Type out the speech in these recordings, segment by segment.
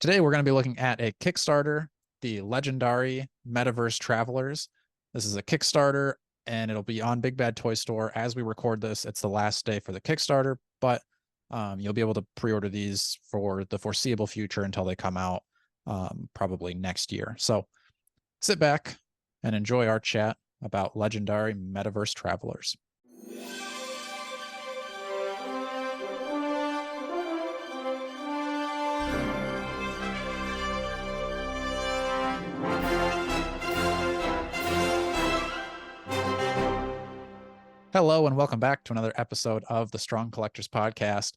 Today, we're going to be looking at a Kickstarter, the Legendari Meta Travelers. This is a Kickstarter, and it'll be on Big Bad Toy Store. As we record this, it's the last day for the Kickstarter, but you'll be able to pre-order these for the foreseeable future until they come out, probably next year. So sit back and enjoy our chat about Legendari Meta Travelers. Hello and welcome back to another episode of the Strong Collectors Podcast.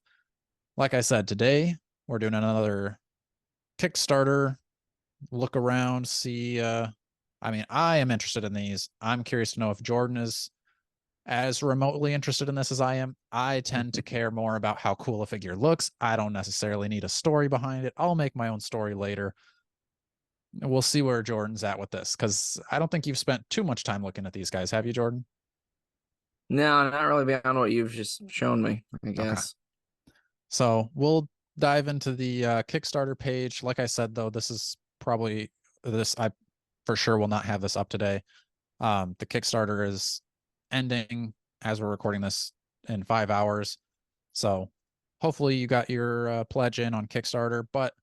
Like I said, today we're doing another Kickstarter look around, see. I am interested in these. I'm curious to know if Jordan is as remotely interested in this as I am. I tend to care more about how cool a figure looks. I don't necessarily need a story behind it. I'll make my own story later. We'll see where Jordan's at with this, because I don't think you've spent too much time looking at these guys, have you, Jordan? No, not really beyond what you've just shown me, I guess. Okay. So we'll dive into the Kickstarter page. Like I said, though, this is probably I for sure will not have this up today. The Kickstarter is ending as we're recording this in 5 hours. So hopefully you got your pledge in on Kickstarter. But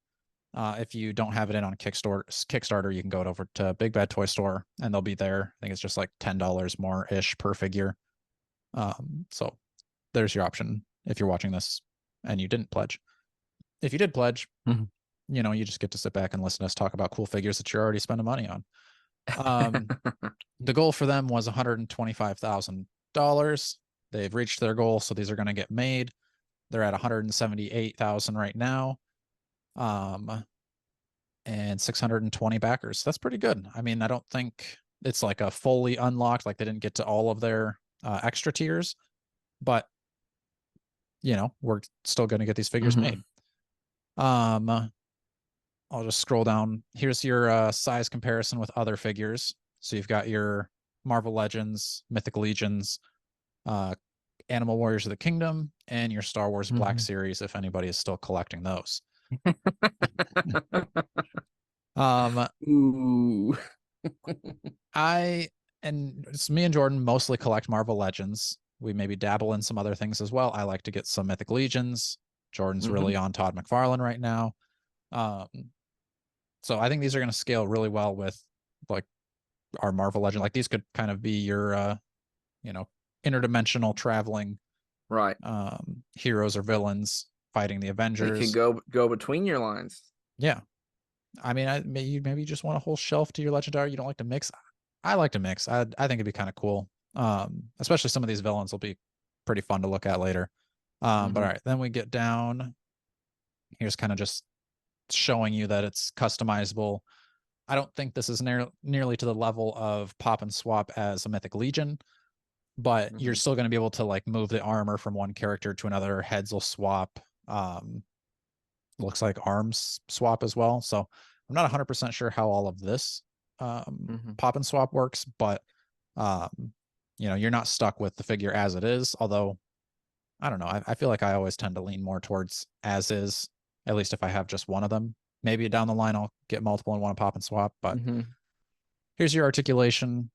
if you don't have it in on Kickstarter, you can go over to Big Bad Toy Store and they'll be there. I think it's just like $10 more-ish per figure. So there's your option if you're watching this and you didn't pledge. If you did pledge, you just get to sit back and listen to us talk about cool figures that you're already spending money on. The goal for them was $125,000. They've reached their goal, so these are going to get made. They're at $178,000 right now. And 620 backers. That's pretty good. I mean, I don't think it's like a fully unlocked, like they didn't get to all of their extra tiers, but we're still going to get these figures made. I'll just scroll down. Here's your size comparison with other figures. So you've got your Marvel Legends, Mythic Legions, Animal Warriors of the Kingdom, and your Star Wars Black Series, if anybody is still collecting those. Ooh. And it's me and Jordan mostly collect Marvel Legends. We maybe dabble in some other things as well. I like to get some Mythic Legions. Jordan's really on Todd McFarlane right now. So I think these are going to scale really well with like our Marvel Legend. Like these could kind of be your, interdimensional traveling heroes or villains fighting the Avengers. They could go between your lines. Yeah. I mean, maybe you just want a whole shelf to your Legendary. You don't like to mix. I like to mix. I think it'd be kind of cool. Especially some of these villains will be pretty fun to look at later. But all right, then we get down. Here's kind of just showing you that it's customizable. I don't think this is nearly to the level of pop and swap as a Mythic Legion, but you're still going to be able to like move the armor from one character to another. Heads will swap. Looks like arms swap as well. So I'm not 100% sure how all of this pop and swap works, but you're not stuck with the figure as it is. Although I don't know, I feel like I always tend to lean more towards as is, at least if I have just one of them. Maybe down the line I'll get multiple and want to pop and swap, but here's your articulation.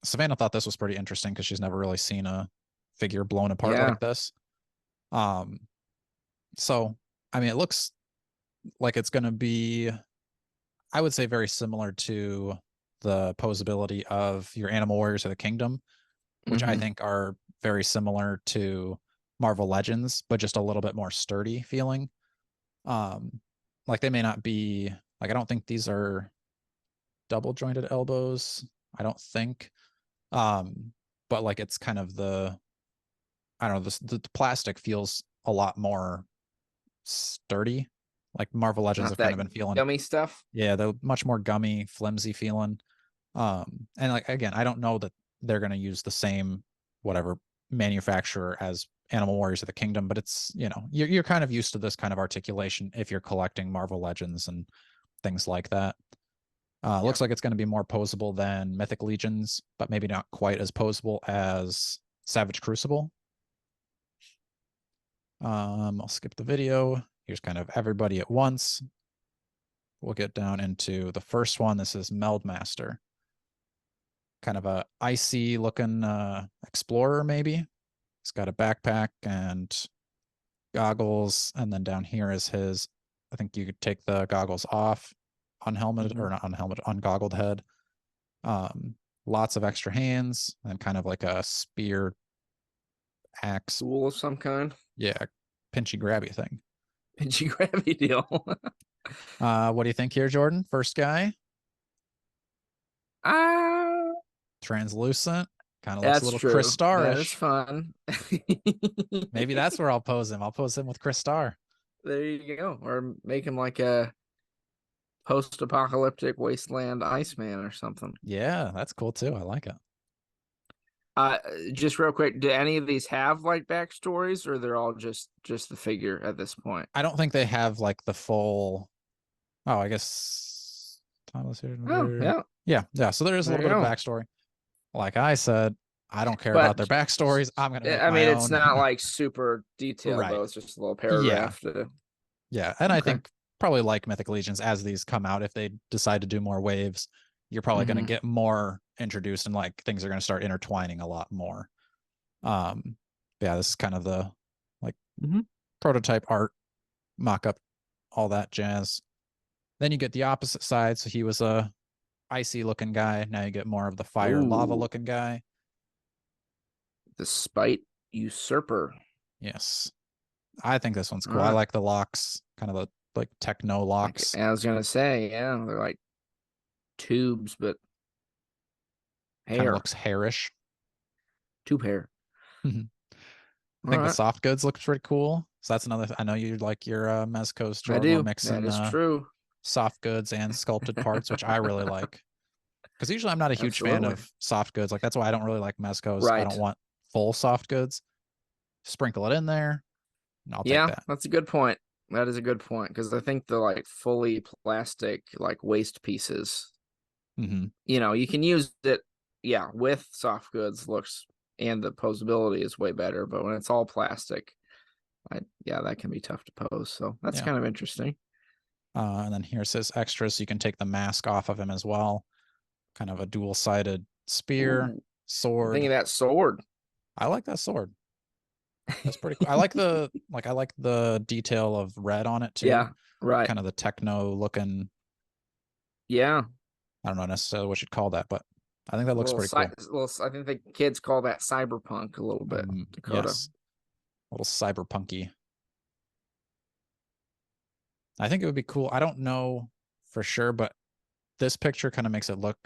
Savannah thought this was pretty interesting because she's never really seen a figure blown apart like this. So I mean, it looks like it's going to be, I would say, very similar to the posability of your Animal Warriors of the Kingdom, which I think are very similar to Marvel Legends, but just a little bit more sturdy feeling. Like they may not be, like I don't think these are double jointed elbows. I don't think. But like it's kind of the plastic feels a lot more sturdy. Like Marvel Legends have kind of been feeling gummy stuff. Yeah, they're much more gummy, flimsy feeling. And like again, I don't know that they're going to use the same whatever manufacturer as Animal Warriors of the Kingdom, but it's you're kind of used to this kind of articulation if you're collecting Marvel Legends and things like that. Looks like it's going to be more posable than Mythic Legions, but maybe not quite as posable as Savage Crucible. I'll skip the video. here's kind of everybody at once. We'll get down into the first one. This is Meld Master. Kind of a icy looking explorer, maybe. He's got a backpack and goggles, and then down here is his, I think you could take the goggles off, unhelmeted or not unhelmeted, ungoggled head. Lots of extra hands and kind of like a spear axe. Tool of some kind. Yeah, pinchy grabby thing. Pinchy grabby deal. What do you think here, Jordan? First guy? Translucent. Kind of looks a little true. Chris Star-ish. That is fun. Maybe that's where I'll pose him. I'll pose him with Chris Star. There you go. Or make him like a post-apocalyptic wasteland Iceman or something. Yeah, that's cool too. I like it. Just real quick, do any of these have like backstories, or they're all just the figure at this point? I don't think they have like the full. Oh, I guess Thomas here. Oh, yeah. Yeah. So there is a little bit of backstory. Like I said, I don't care about their backstories. I'm gonna make my it's own. not like super detailed, Right. though. It's just a little paragraph. Yeah, and I think probably like Mythic Legions, as these come out, if they decide to do more waves, you're probably going to get more introduced, and like things are going to start intertwining a lot more. Yeah, this is kind of the like prototype art, mock-up, all that jazz. Then you get the opposite side. So he was a icy looking guy. Now you get more of the fire lava looking guy. The Spite Usurper. Yes. I think this one's cool. I like the locks, kind of the like techno locks. I was gonna say, yeah, they're like tubes, but hair. Kind of looks hairish. Tube hair. I think the soft goods looks pretty cool. So that's another. I know you like your Mezcos. I do. Mixing, that is true. Soft goods and sculpted parts, which I really like. Because usually I'm not a huge fan of soft goods. Like that's why I don't really like Mezcos. Right. I don't want full soft goods. Sprinkle it in there. I'll take that. That's a good point. That is a good point, because I think the like fully plastic like waste pieces, you can use it, with soft goods looks, and the posability is way better. But when it's all plastic, that can be tough to pose. So that's kind of interesting. And then here's his extras, so you can take the mask off of him as well. Kind of a dual-sided spear, sword. Thinking that sword. I like that sword. That's pretty cool. I like the detail of red on it too. Yeah, right. Kind of the techno looking. Yeah. I don't know necessarily what you'd call that, but I think that looks pretty cool. I think the kids call that cyberpunk a little bit. Dakota. Yes. A little cyberpunky. I think it would be cool. I don't know for sure, but this picture kind of makes it look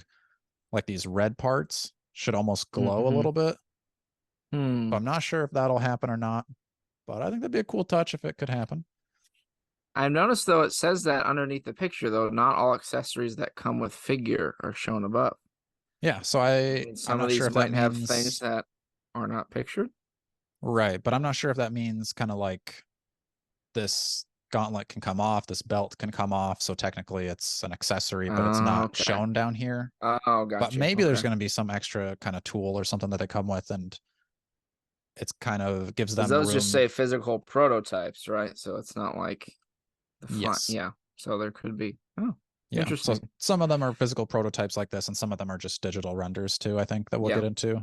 like these red parts should almost glow a little bit. But I'm not sure if that'll happen or not. But I think that'd be a cool touch if it could happen. I've noticed, though, it says that underneath the picture, though, not all accessories that come with figure are shown above. Yeah, so some of these might have things that are not pictured. Right, but I'm not sure if that means kind of like this gauntlet can come off, this belt can come off, so technically it's an accessory, but it's not shown down here. Oh, gotcha. But maybe there's going to be some extra kind of tool or something that they come with, and it's kind of gives them those room. Just say physical prototypes, right? So it's not like the front. Yes. Yeah. So there could be. Oh, yeah. Interesting. So some of them are physical prototypes like this, and some of them are just digital renders too, I think, that we'll get into.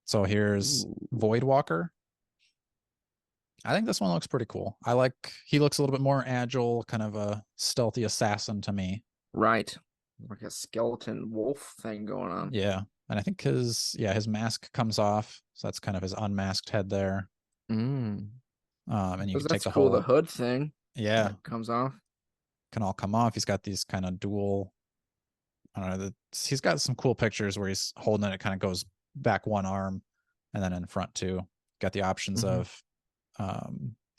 So here's Void Walker. I think this one looks pretty cool. He looks a little bit more agile, kind of a stealthy assassin to me. Right. Like a skeleton wolf thing going on. Yeah. And I think his mask comes off. So that's kind of his unmasked head there. And you can take the whole the hood thing. Yeah. Comes off. Can all come off. He's got these kind of dual, I don't know, he's got some cool pictures where he's holding it kind of goes back one arm and then in front too. Got the options of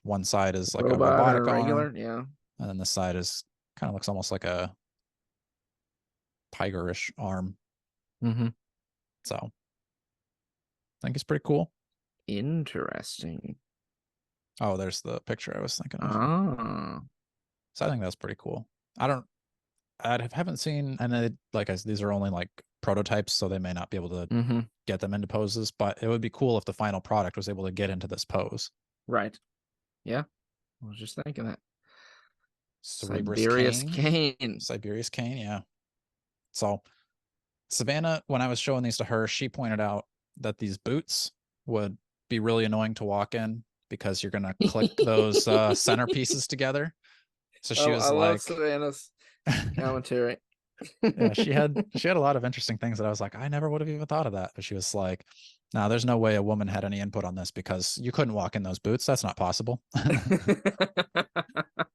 one side is like a robotic regular arm, yeah, and then this side is kind of looks almost like a tigerish arm. So I think it's pretty cool. Interesting. Oh, there's the picture I was thinking of. So I think that's pretty cool. I haven't seen, and these are only like prototypes, so they may not be able to get them into poses, but it would be cool if the final product was able to get into this pose. Right. Yeah, I was just thinking that. Cerebrus Siberius Kane. Kane. Siberius Kane, yeah. So Savannah, when I was showing these to her, she pointed out that these boots would be really annoying to walk in because you're gonna click those center pieces together. So she Oh, I was love like, Savannah's commentary. yeah, she had a lot of interesting things that I was like, I never would have even thought of that. But she was like, no, there's no way a woman had any input on this because you couldn't walk in those boots. That's not possible.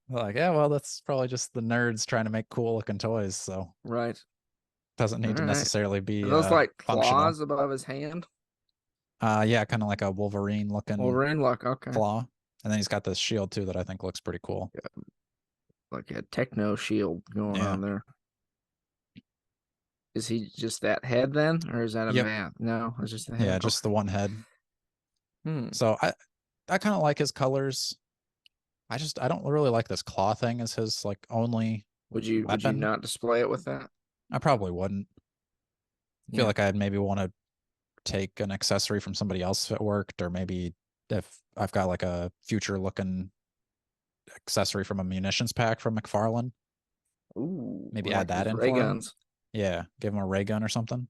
Like, yeah, well, that's probably just the nerds trying to make cool looking toys. So Right. doesn't All need to right. necessarily Are be those like functional. claws above his hand? Yeah, kind of like a Wolverine looking Wolverine look. Okay. claw. And then he's got this shield too that I think looks pretty cool. Yeah, like a techno shield going Yeah. on there. Is he just that head then, or is that a Yep. man? No, it's just the Yeah, head. just the Okay. one head. Hmm. So I kind of like his colors. I don't really like this claw thing as his like only Would you weapon. not display it with that? I probably wouldn't. I feel Yeah. like I'd maybe want to take an accessory from somebody else if it worked, or maybe if I've got like a future looking accessory from a munitions pack from McFarlane, Ooh, maybe add like that his in ray for him. guns. Yeah, give him a ray gun or something.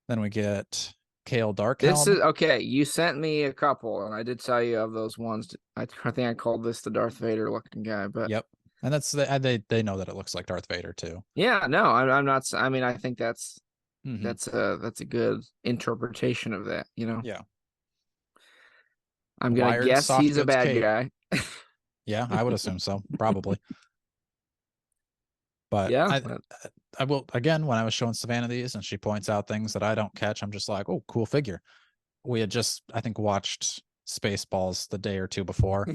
Then we get Kale This Darkhelm. is okay. You sent me a couple, and I did tell you of those ones. I think I called this the Darth Vader looking guy, but Yep. And they know that it looks like Darth Vader too. yeah, no, I'm not. I mean, I think Mm-hmm. that's a good interpretation of that. Yeah. I'm gonna Wired guess soft he's a goods bad cape. guy. Yeah, I would assume so, probably. But Yeah, I will again when I was showing Savannah these and she points out things that I don't catch, I'm just like, oh, cool figure. We had just I think watched Spaceballs the day or two before,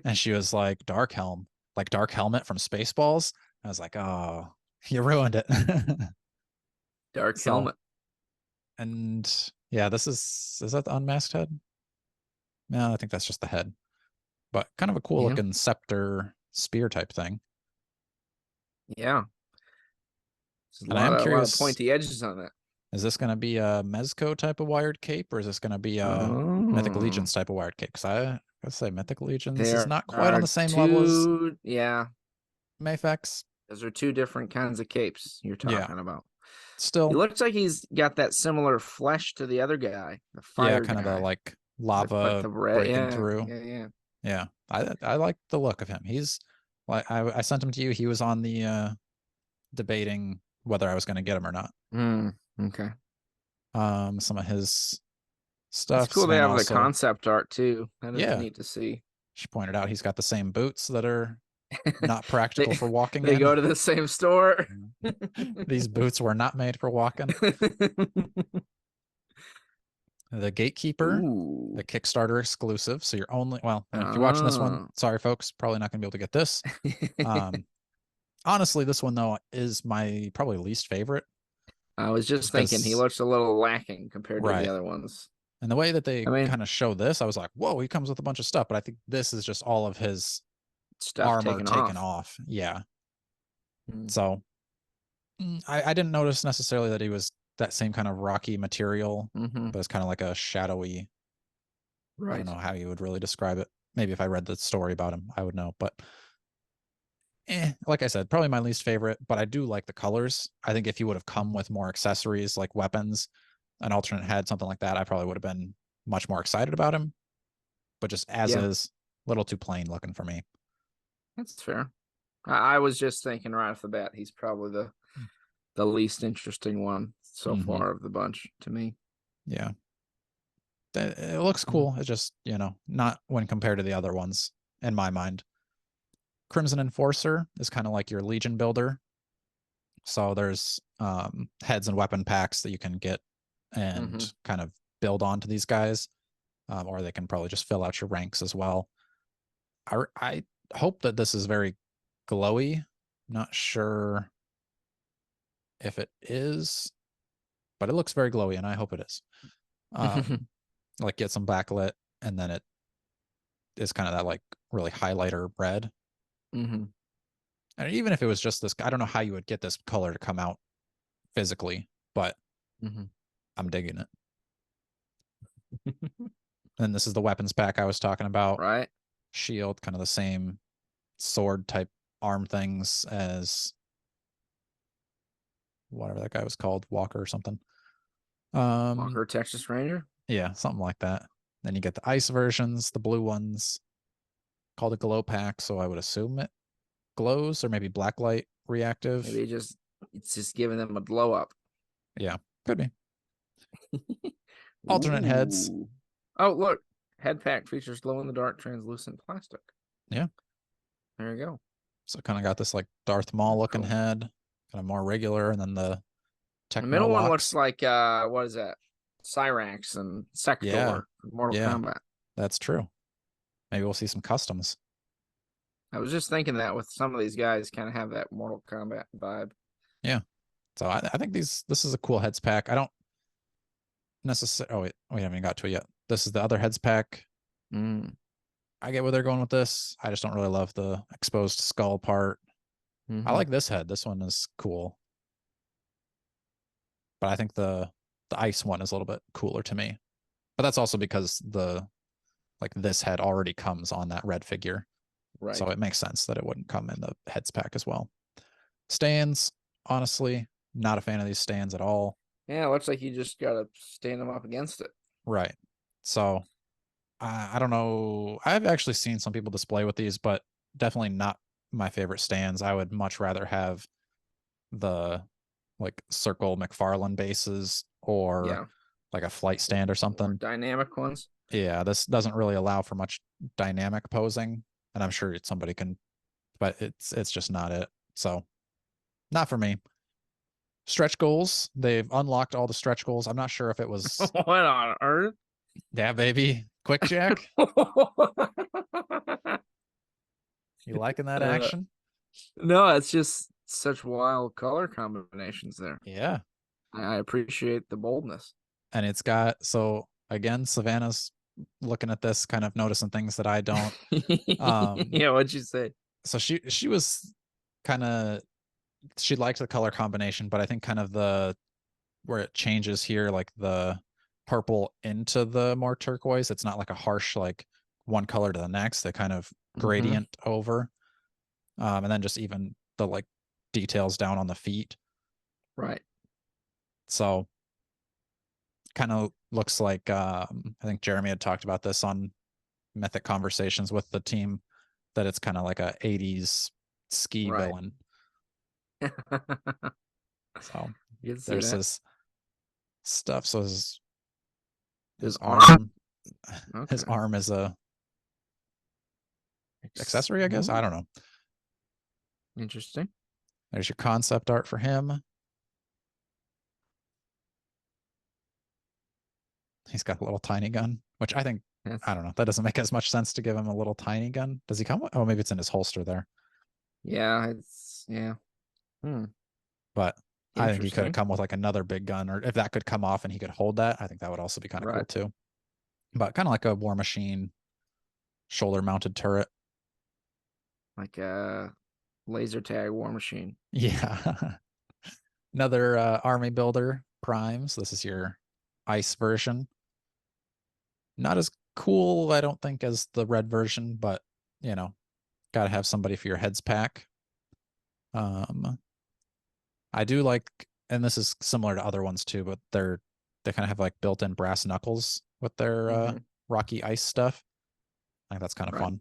and she was like, Dark Helm, like Dark Helmet from Spaceballs. I was like, oh, you ruined it. dark So helmet. and yeah, this is that the unmasked head? No, I think that's just the head. But kind of a cool Yeah, looking scepter spear type thing. yeah. There's And I am a lot of curious, pointy edges on that. is this going to be a Mezco type of wired cape, or is this going to be a Mythic Oh, Legions type of wired cape? Because I gotta say, Mythic Legions is there not quite on the are same level as two. Yeah, Mafex. those are two different kinds of capes you're Yeah, talking about. He still, looks like he's got that similar flesh to the other guy, the yeah, fire kind of the guy, like with like lava the red. breaking Yeah, through. yeah, yeah. Yeah, I like the look of him. He's like I sent him to you. He was on the debating whether I was going to get him or not. Okay. Some of his It's stuff. cool they Savannah have the also, concept art too. That is yeah, neat to see. she pointed out he's got the same boots that are not practical they for walking they in. go to the same store. These boots were not made for walking. The Gatekeeper, Ooh. the Kickstarter exclusive. So you're only, well, if you're watching this one, Ah. sorry folks, probably not going to be able to get this. Um, honestly, this one though is my probably least favorite, I was just just thinking he because, looks a little lacking compared to the right. other ones. And the way that I they mean, kind of show this, I was like, whoa, he comes with a bunch of stuff. But I think this is just all of his stuff armor taken taken off. off. Yeah. Mm. So I didn't notice necessarily that he was that same kind of rocky material, Mm-hmm. but it's kind of like a shadowy. I don't Right. know how you would really describe it. Maybe if I read the story about him, I would know. But like I said, probably my least favorite. But I do like the colors. I think if he would have come with more accessories like weapons, an alternate head, something like that, I probably would have been much more excited about him. But just as Yeah, is, a little too plain looking for me. that's fair. I was just thinking right off the bat, he's probably the least interesting one so Mm-hmm. far of the bunch to me. Yeah. It looks Mhm. cool. It's just, not when compared to the other ones in my mind. Crimson Enforcer is kind of like your Legion builder. So there's heads and weapon packs that you can get Mm-hmm. and kind of build onto these guys, or they can probably just fill out your ranks as well. I hope that this is very glowy. Not sure if it is, but it looks very glowy, and I hope it is. Like get some backlit, and then it is kind of that like really highlighter red. Mm-hmm. And even if it was just this, I don't know how you would get this color to come out physically, but Mm-hmm. I'm digging it. And this is the weapons pack I was talking about. Right. Shield, kind of the same sword type arm things as whatever that guy was called, Walker or something. Walker, Texas Ranger. Yeah, something like that. Then you get the ice versions, the blue ones, called a glow pack. So I would assume it glows, or maybe blacklight reactive. Maybe it's just giving them a glow up. Yeah, could be. Alternate heads. Oh, look. Head pack features glow in the dark translucent plastic. Yeah. There you go. So kind of got this like Darth Maul looking head, kind of more regular, and then the The middle one looks locks. like what is that? Cyrax and Sector. Yeah. Mortal Kombat. That's true. Maybe we'll see some customs. I was just thinking that with some of these guys kind of have that Mortal Kombat vibe. Yeah. So I think this is a cool heads pack. I don't necessarily. Oh wait, we haven't even got to it yet. This is the other heads pack. I get where they're going with this. I just don't really love the exposed skull part. I like this head. This one is cool, but I think the ice one is a little bit cooler to me. But that's also because this head already comes on that red figure. Right. So it makes sense that it wouldn't come in the heads pack as well. Stands, honestly, not a fan of these stands at all. Yeah, it looks like you just got to stand them up against it. Right. So I don't know. I've actually seen some people display with these, but definitely not my favorite stands. I would much rather have the like circle McFarlane bases or like a flight stand or something. Or dynamic ones. Yeah, this doesn't really allow for much dynamic posing, and I'm sure somebody can, but it's just not it. So not for me. Stretch goals. They've unlocked all the stretch goals. I'm not sure if it was what on earth? Yeah, baby. Quickjack. You liking that action? No, it's just such wild color combinations there. Yeah. I appreciate the boldness. And it's got, so again, Savannah's looking at this, kind of noticing things that I don't. Yeah, what'd you say? So she was kind of, she liked the color combination, but I think kind of where it changes here, like the purple into the more turquoise, it's not like a harsh like one color to the next. They kind of gradient over, and then just even the like details down on the feet. Right. So kind of looks like I think Jeremy had talked about this on Mythic Conversations with the team, that it's kind of like a 80s ski villain. So there's this stuff. So his arm his arm is a accessory, I guess. I don't know. Interesting. There's your concept art for him. He's got a little tiny gun, which I think, I don't know, that doesn't make as much sense to give him a little tiny gun. Does he come with? Oh, maybe it's in his holster there. Yeah, But I think he could have come with like another big gun, or if that could come off and he could hold that, I think that would also be kind of cool too. But kind of like a War Machine shoulder mounted turret. Like a laser tag War Machine. Yeah. Another army builder, Primes. This is your ice version. Not as cool, I don't think, as the red version, but you know, gotta have somebody for your heads pack. I do like, and this is similar to other ones too, but they kind of have like built-in brass knuckles with their rocky ice stuff. I think that's kind of fun.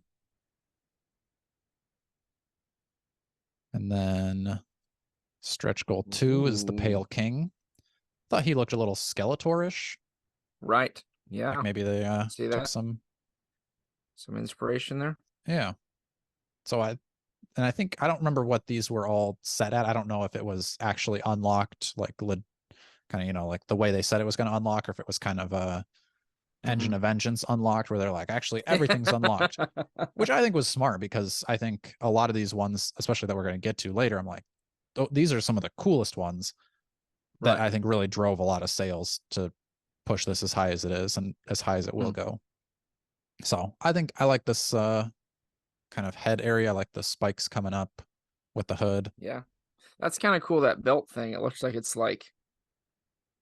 And then stretch goal 2 is the Pale King. Thought he looked a little Skeletor-ish. Right. Yeah. Like maybe they took some inspiration there. Yeah. So I think, I don't remember what these were all set at. I don't know if it was actually unlocked, like kind of, you know, like the way they said it was going to unlock, or if it was kind of a Engine of Vengeance unlocked, where they're like, actually everything's unlocked, which I think was smart, because I think a lot of these ones, especially that we're going to get to later, I'm like, these are some of the coolest ones that I think really drove a lot of sales to push this as high as it is and as high as it will go. So I think I like this kind of head area. I like the spikes coming up with the hood. Yeah, that's kind of cool, that belt thing. It looks like it's like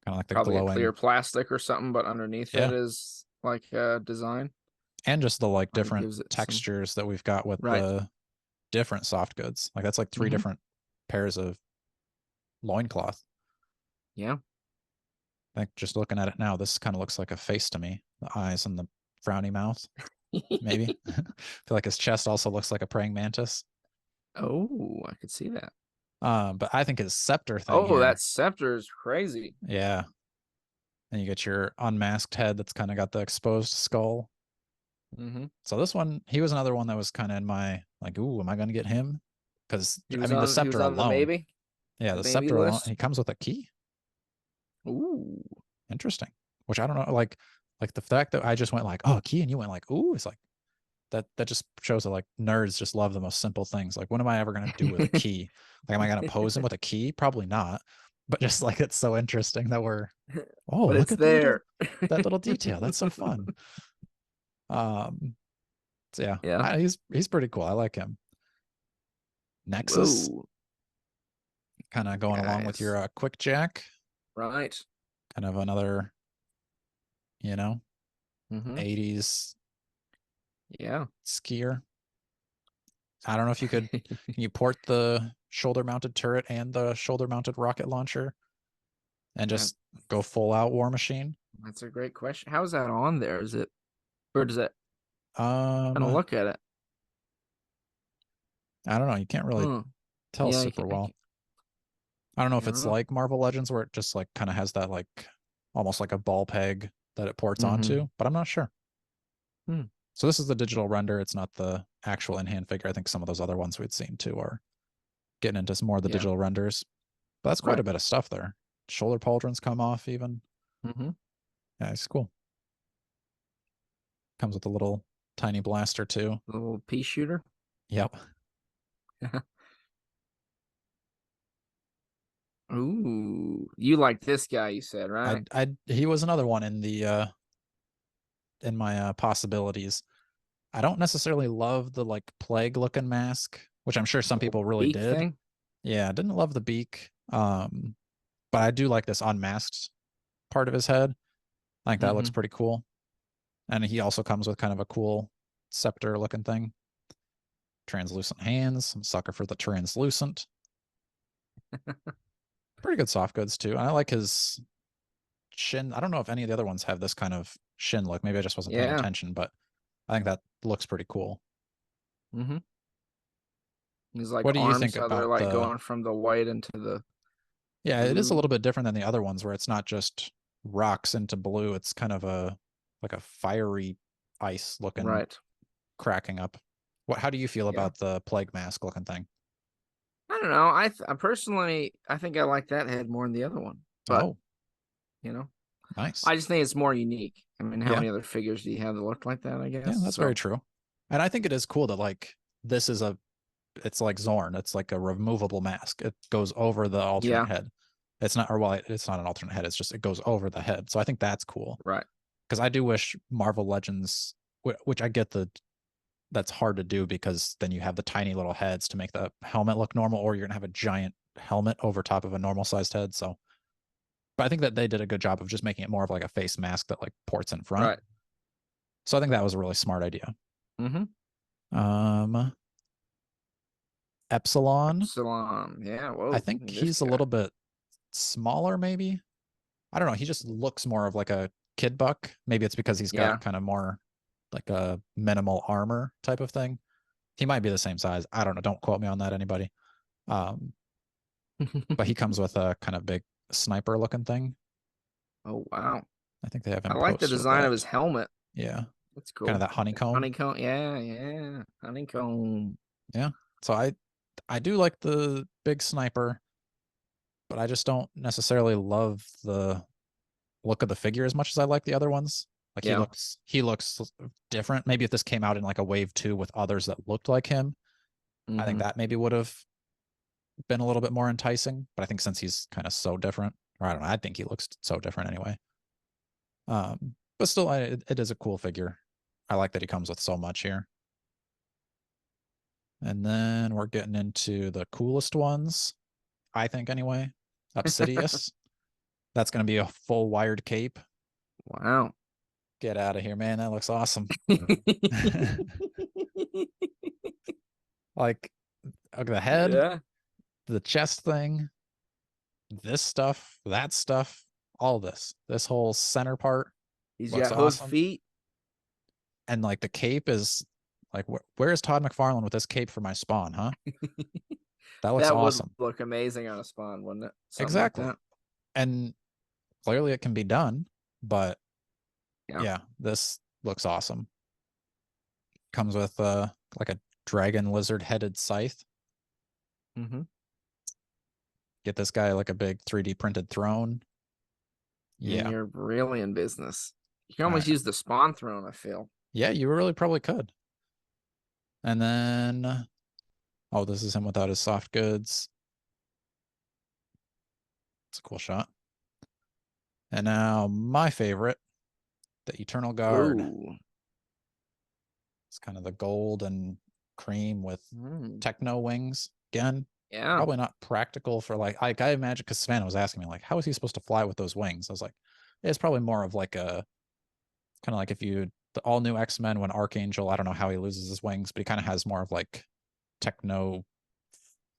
kind of like the probably glowing a clear plastic or something, but underneath it is like design. And just the like Like, it different gives it some textures that we've got with right. the different soft goods. Like that's like 3 different pairs of loincloth. Yeah. I think just looking at it now, this kind of looks like a face to me. The eyes and the frowny mouth, maybe. I feel like his chest also looks like a praying mantis. Oh, I could see that. But I think his scepter thing Oh, here, that scepter is crazy. yeah. And you get your unmasked head that's kind of got the exposed skull. So this one, he was another one that was kind of in my like, ooh, am I going to get him? Because I mean, the He was scepter on the alone, maybe, yeah, the the maybe scepter alone, list. he comes with a key. Ooh. Interesting. Which I don't know, like the fact that I just went like, oh, key, and you went like, ooh, it's like that just shows that like nerds just love the most simple things. Like, what am I ever going to do with a key? Like, am I going to pose him with a key? Probably not. But just like it's so interesting that we're, oh, But look it's at the there. that little detail. That's so fun. Um, so yeah, Yeah. he's pretty cool. I like him. Nexus, Whoa. kind of going along with Guys. your Quickjack, Right. kind of another, you know, Mm-hmm. 80s Yeah. skier. I don't know if you could, can you port the shoulder mounted turret and the shoulder mounted rocket launcher and That, just go full out War Machine? that's a great question. How is that on there? Is it, or does it kind of Um, look at it? I don't know. You can't really Hmm. tell Yeah, super well. I don't know if I don't it's know. like Marvel Legends where it just like kind of has that like almost like a ball peg that it ports Mm-hmm. onto, but I'm not sure. Hmm. So this is the digital render. It's not the actual in-hand figure. I think some of those other ones we'd seen too are getting into some more of the Yeah. digital renders. But that's quite a Right. bit of stuff there. Shoulder pauldrons come off even. Mm-hmm. Yeah, it's cool. Comes with a little tiny blaster too. The little pea shooter. Yep. Ooh, you like this guy, you said, right? I he was another one in my possibilities. I don't necessarily love the like plague looking mask, which I'm sure some Little people really beak did. thing. Yeah, I didn't love the beak. But I do like this unmasked part of his head. I think that looks Mm-hmm. pretty cool. And he also comes with kind of a cool scepter looking thing. Translucent hands. I'm a sucker for the translucent. Pretty good soft goods too. And I like his shin. I don't know if any of the other ones have this kind of shin look. Maybe I just wasn't paying Yeah. attention, but I think that looks pretty cool. Mm-hmm. His like What do you think arms, how they're about like the? going from the white into the Yeah, it is a blue. little bit different than the other ones where it's not just rocks into blue. It's kind of a like a fiery ice looking Right. cracking up. What? How do you feel Yeah. about the plague mask looking thing? I don't know. I personally, I think I like that head more than the other one. But Oh, you know, nice. I just think it's more unique. I mean, how Yeah, many other figures do you have that look like that? I yeah, guess that's very so. true. And I think it is cool that like this is a it's like Zorn. It's like a removable mask. It goes over the alternate Yeah. head. It's not, or well, it's not an alternate head. It's just it goes over the head. So I think that's cool Right. because I do wish Marvel Legends, which I get that's hard to do because then you have the tiny little heads to make the helmet look normal, or you're gonna have a giant helmet over top of a normal sized head. So, but I think that they did a good job of just making it more of like a face mask that like ports in front. Right. So I think that was a really smart idea. Mm-hmm. Um, Epsilon, Epsilon. Yeah. I Whoa. think This he's a guy. little bit smaller, maybe. I don't know. He just looks more of like a kid buck. Maybe it's because he's got Yeah. kind of more like a minimal armor type of thing. He might be the same size. I don't know. Don't quote me on that, anybody. Um, but he comes with a kind of big sniper looking thing. Oh wow. I think they have I him like the posted design of that. his helmet. Yeah. That's Kind of cool. that honeycomb. Honeycomb. Yeah, yeah. Honeycomb. Yeah. So I do like the big sniper, but I just don't necessarily love the look of the figure as much as I like the other ones. Like Yeah. he looks different. Maybe if this came out in like a wave 2 with others that looked like him, I think Mm-hmm. that maybe would have been a little bit more enticing. But I think since he's kind of so different, or I don't know, I think he looks so different anyway. But still, it is a cool figure. I like that he comes with so much here. And then we're getting into the coolest ones, I think anyway. Obsidious. That's going to be a full wired cape. Wow. Get out of here, man. That looks awesome. Like the head, Yeah, the chest thing, this stuff, that stuff, all this whole center part he's looks got hoof awesome. feet. And like the cape is like, where is Todd McFarlane with this cape for my spawn, huh? That looks That would awesome. look amazing on a spawn, wouldn't it? Something like Exactly. that. And clearly it can be done, but Yeah. yeah, this looks awesome. Comes with like a dragon lizard headed scythe. Mm-hmm. Get this guy like a big 3D printed throne. And Yeah. you're really in business. You can All almost right. use the spawn throne, I feel. Yeah, you really probably could. And then, oh, this is him without his soft goods. It's a cool shot. And now my favorite, the Eternal Guard. Ooh. It's kind of the gold and cream with Mm. techno wings. Again, Yeah. probably not practical for like I imagine, because Savannah was asking me like, how is he supposed to fly with those wings? I was like, it's probably more of like a kind of like if you the all new X-Men when Archangel, I don't know how he loses his wings, but he kind of has more of like techno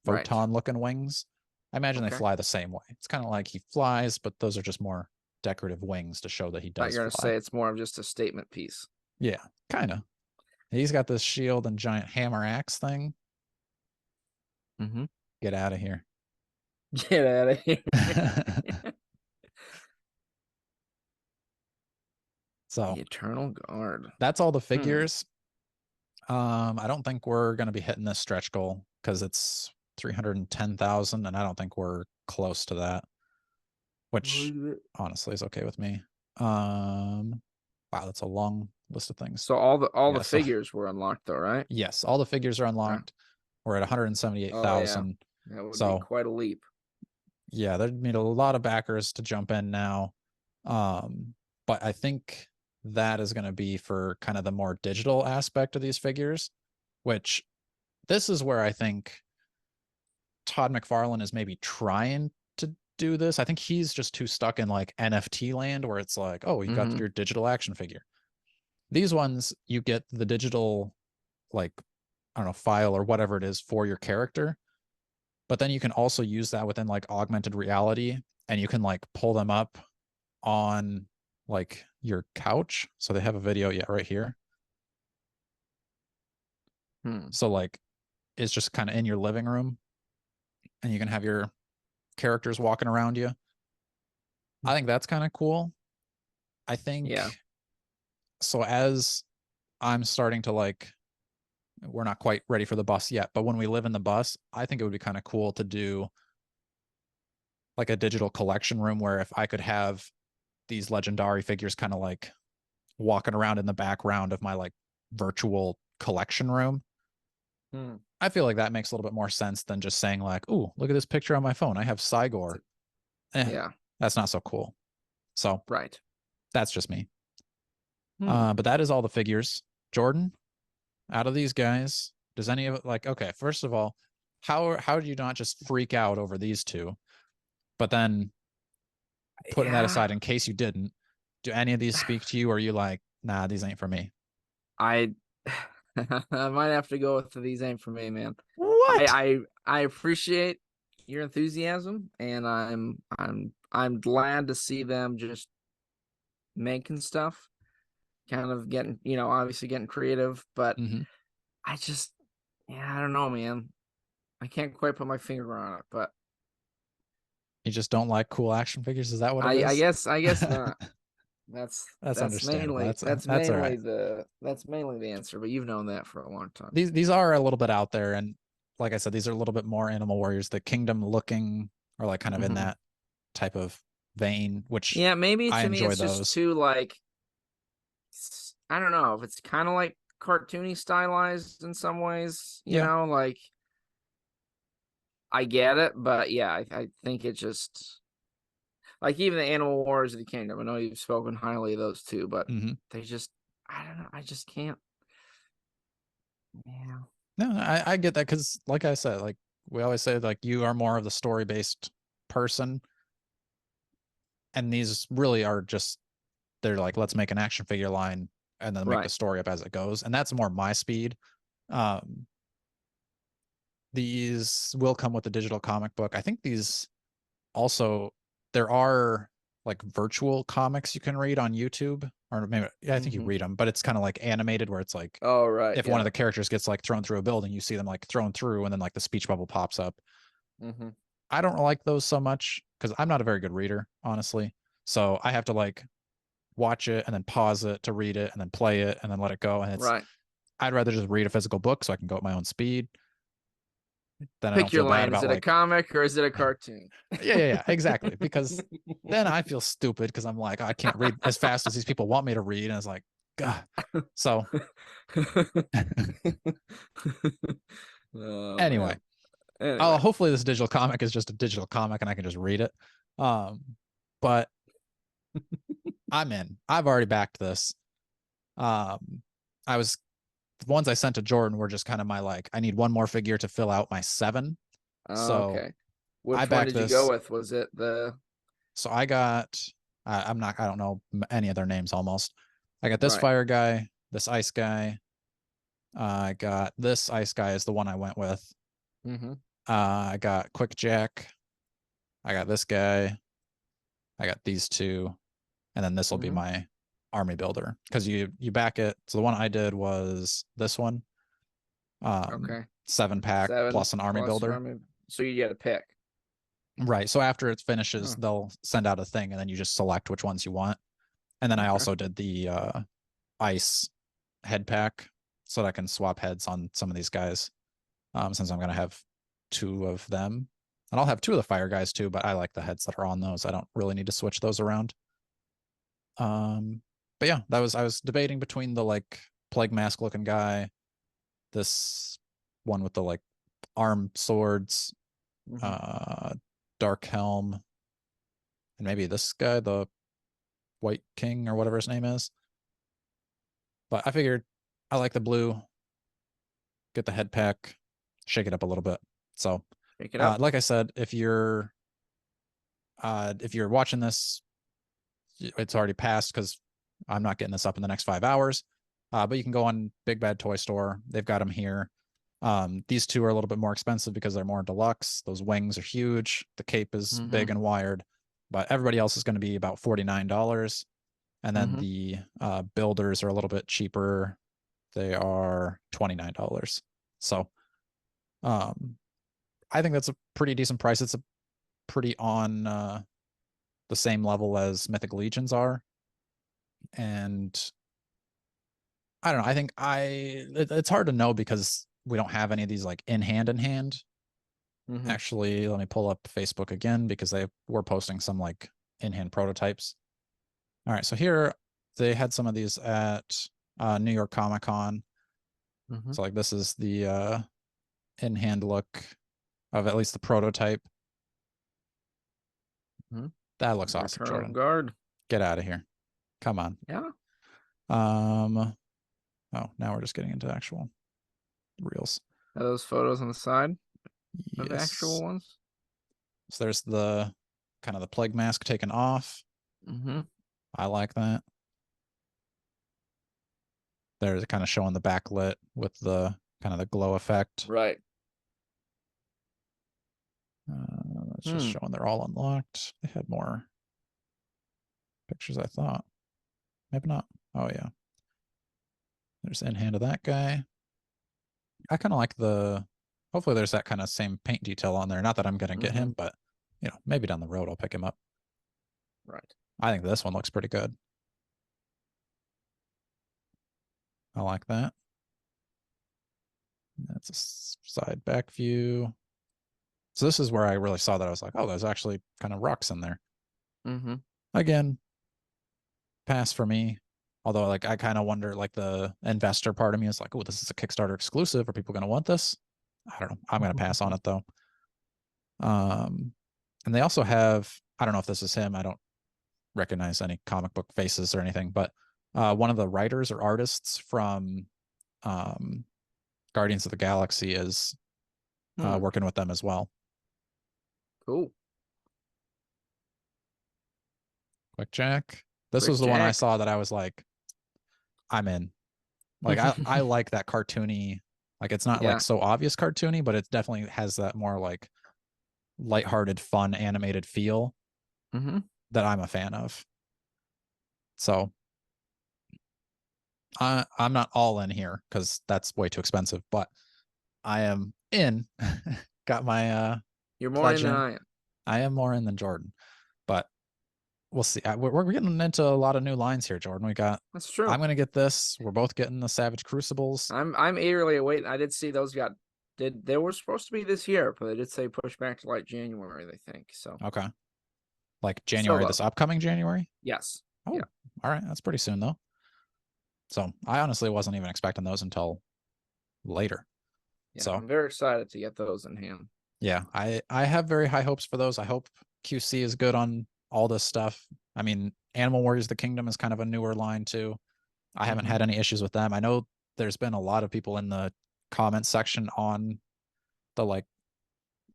Right. photon looking wings. I imagine they Okay. fly the same way. It's kind of like he flies, but those are just more decorative wings to show that he Thought does you're gonna fly. say it's more of just a statement piece. Yeah, kind of. He's got this shield and giant hammer axe thing. Mm-hmm. Get out of here. Get out of here. So The Eternal Guard. that's all the figures. I don't think we're going to be hitting this stretch goal because it's 310,000, and I don't think we're close to that, which honestly is okay with me. Wow, that's a long list of things. So all the So figures were unlocked though, right? yes, all the figures are unlocked. We're at Oh yeah. 178,000. That would be So quite a leap. yeah, there'd need a lot of backers to jump in now. But I think that is going to be for kind of the more digital aspect of these figures, which this is where I think Todd McFarlane is maybe trying to do this. I think he's just too stuck in like NFT land where it's like, oh, you got your digital action figure. These ones, you get the digital, like, I don't know, file or whatever it is for your character. But then you can also use that within like augmented reality, and you can like pull them up on like your couch. So they have a video right here. So like it's just kind of in your living room, and you can have your characters walking around you. I think that's kind of cool. I think so. As I'm starting to like, we're not quite ready for the bus yet, but when we live in the bus, I think it would be kind of cool to do like a digital collection room where if I could have these legendary figures kind of like walking around in the background of my like virtual collection room. I feel like that makes a little bit more sense than just saying like, "Ooh, look at this picture on my phone. I have Cygor." Yeah, that's not so cool. So right. That's just me. But that is all the figures. Jordan, out of these guys, does any of it like? Okay, first of all, how do you not just freak out over these two? But then putting that aside, in case you didn't, do any of these speak to you? Or are you like, nah, these ain't for me? I I might have to go with these ain't for me, man. What? I appreciate your enthusiasm, and I'm glad to see them just making stuff, kind of getting, obviously getting creative, but I just, I don't know, man. I can't quite put my finger on it, but you just don't like cool action figures? Is that what it is? I guess not. That's understandable. mainly That's all right. that's mainly the answer, but you've known that for a long time. These are a little bit out there, and like I said, these are a little bit more Animal Warriors, the Kingdom looking, or like kind of in that type of vein, which maybe I to me enjoy it's those. just too like, I don't know if it's kind of like cartoony stylized in some ways, you know, like I get it, but yeah, I think it just like even the Animal Wars of the Kingdom. I know you've spoken highly of those two, but they just, I don't know, I just can't. Yeah. No, I get that, because like I said, like we always say, like you are more of the story based person, and these really are just they're like, let's make an action figure line and then make the Right. story up as it goes. And that's more my speed. These will come with the digital comic book. I think these also, there are like virtual comics you can read on YouTube, or maybe, yeah, I think you read them, but it's kind of like animated where it's like, oh, right, if one of the characters gets like thrown through a building, you see them like thrown through and then like the speech bubble pops up. I don't like those so much because I'm not a very good reader, honestly. So I have to like watch it and then pause it to read it and then play it and then let it go. And it's, right. I'd rather just read a physical book so I can go at my own speed. Then I Pick don't your feel bad lane. Is about it a like, comic or is it a cartoon? yeah, exactly. Because then I feel stupid because I'm like, I can't read as fast as these people want me to read. And it's like, God. So Oh, anyway, anyway. hopefully this digital comic is just a digital comic and I can just read it. But I'm in. I've already backed this. I was the ones I sent to Jordan were just kind of my like, I need one more figure to fill out my 7. Oh, So okay. I Which one backed did you go this. with? Was it the So I got, I don't know any of their names almost. I got this right? fire guy, this ice guy. I got this ice guy is the one I went with. I got Quickjack. I got this guy. I got these two, and then this will be my army builder because you back it. So the one I did was this one. Okay. 7-pack 7 plus an army plus builder. army. So you get a pick. Right. So after it finishes, they'll send out a thing, and then you just select which ones you want. And then I also did the ice head pack so that I can swap heads on some of these guys. Since I'm gonna have 2 of them. And I'll have 2 of the fire guys too, but I like the heads that are on those. I don't really need to switch those around. But yeah, I was debating between the like plague mask looking guy, this one with the like armed swords, dark helm, and maybe this guy, the White King or whatever his name is. But I figured I like the blue, get the head pack, shake it up a little bit. So like I said, if you're watching this, it's already passed because I'm not getting this up in the next 5 hours. But you can go on Big Bad Toy Store. They've got them here. These 2 are a little bit more expensive because they're more deluxe. Those wings are huge. The cape is big and wired, but everybody else is going to be about $49. And then the builders are a little bit cheaper. They are $29. So I think that's a pretty decent price. It's a pretty on the same level as Mythic Legions are. And I don't know. I think it's hard to know because we don't have any of these like in hand. Actually, let me pull up Facebook again because they were posting some like in-hand prototypes. All right, so here they had some of these at New York Comic Con. So like this is the in-hand look of at least the prototype. That looks awesome, Jordan. Guard. Get out of here. Come on. Yeah. Oh, now we're just getting into actual reels. Are those photos on the side Yes. of actual ones? So there's the kind of the plague mask taken off. I like that. They're kind of showing the backlit with the kind of the glow effect. Right. That's just showing they're all unlocked. They had more pictures, I thought. Maybe not. Oh, yeah. There's in hand of that guy. I kind of like hopefully there's that kind of same paint detail on there. Not that I'm going to get him, but, you know, maybe down the road I'll pick him up. Right. I think this one looks pretty good. I like that. That's a side back view. So this is where I really saw that. I was like, oh, there's actually kind of rocks in there. Again, pass for me. Although, like, I kind of wonder, like, the investor part of me is like, oh, this is a Kickstarter exclusive. Are people going to want this? I don't know. I'm going to pass on it, though. And they also have, I don't know if this is him. I don't recognize any comic book faces or anything, but one of the writers or artists from Guardians of the Galaxy is working with them as well. Cool. Quickjack. This was the one I Quickjack. saw that I was like, I'm in. Like I like that cartoony, like it's not like Yeah. so obvious cartoony, but it definitely has that more like lighthearted, fun, animated feel Mm-hmm. that I'm a fan of. So I'm not all in here because that's way too expensive, but I am in. Got my You're more pledge in than in. I am. I am more in than Jordan, but we'll see. We're getting into a lot of new lines here, Jordan. We got. That's true. I'm gonna get this. We're both getting the Savage Crucibles. I'm eagerly awaiting. I did see those got they were supposed to be this year, but they did say push back to like January, they think. So Okay, like still January, though. this upcoming January. Yes. Oh, Yeah. all right, that's pretty soon though. So I honestly wasn't even expecting those until later. Yeah. So I'm very excited to get those in hand. yeah, I have very high hopes for those. I hope QC is good on all this stuff. I mean, Animal Warriors: The Kingdom is kind of a newer line too. I haven't had any issues with them. I know there's been a lot of people in the comment section on the like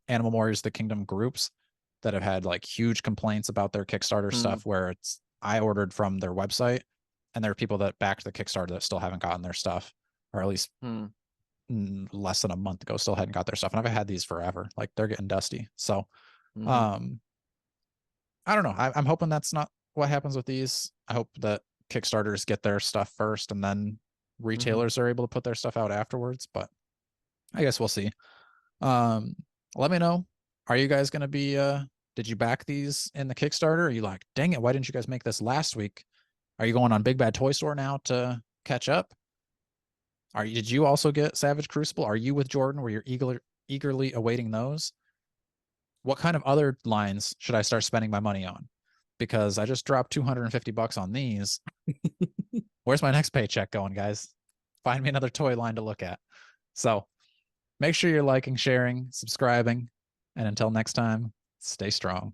Animal Warriors: The Kingdom groups that have had like huge complaints about their Kickstarter stuff where it's I ordered from their website and there are people that backed the Kickstarter that still haven't gotten their stuff, or at least less than a month ago still hadn't got their stuff. And I've had these forever. Like they're getting dusty. So I don't know. I'm hoping that's not what happens with these. I hope that Kickstarters get their stuff first and then retailers are able to put their stuff out afterwards, but I guess we'll see. Let me know. Are you guys going to be did you back these in the Kickstarter? Are you like, dang it, why didn't you guys make this last week? Are you going on Big Bad Toy Store now to catch up? Did you also get Savage Crucible? Are you with Jordan where you're eagerly awaiting those? What kind of other lines should I start spending my money on? Because I just dropped $250 on these. Where's my next paycheck going, guys? Find me another toy line to look at. So make sure you're liking, sharing, subscribing, and until next time, stay strong.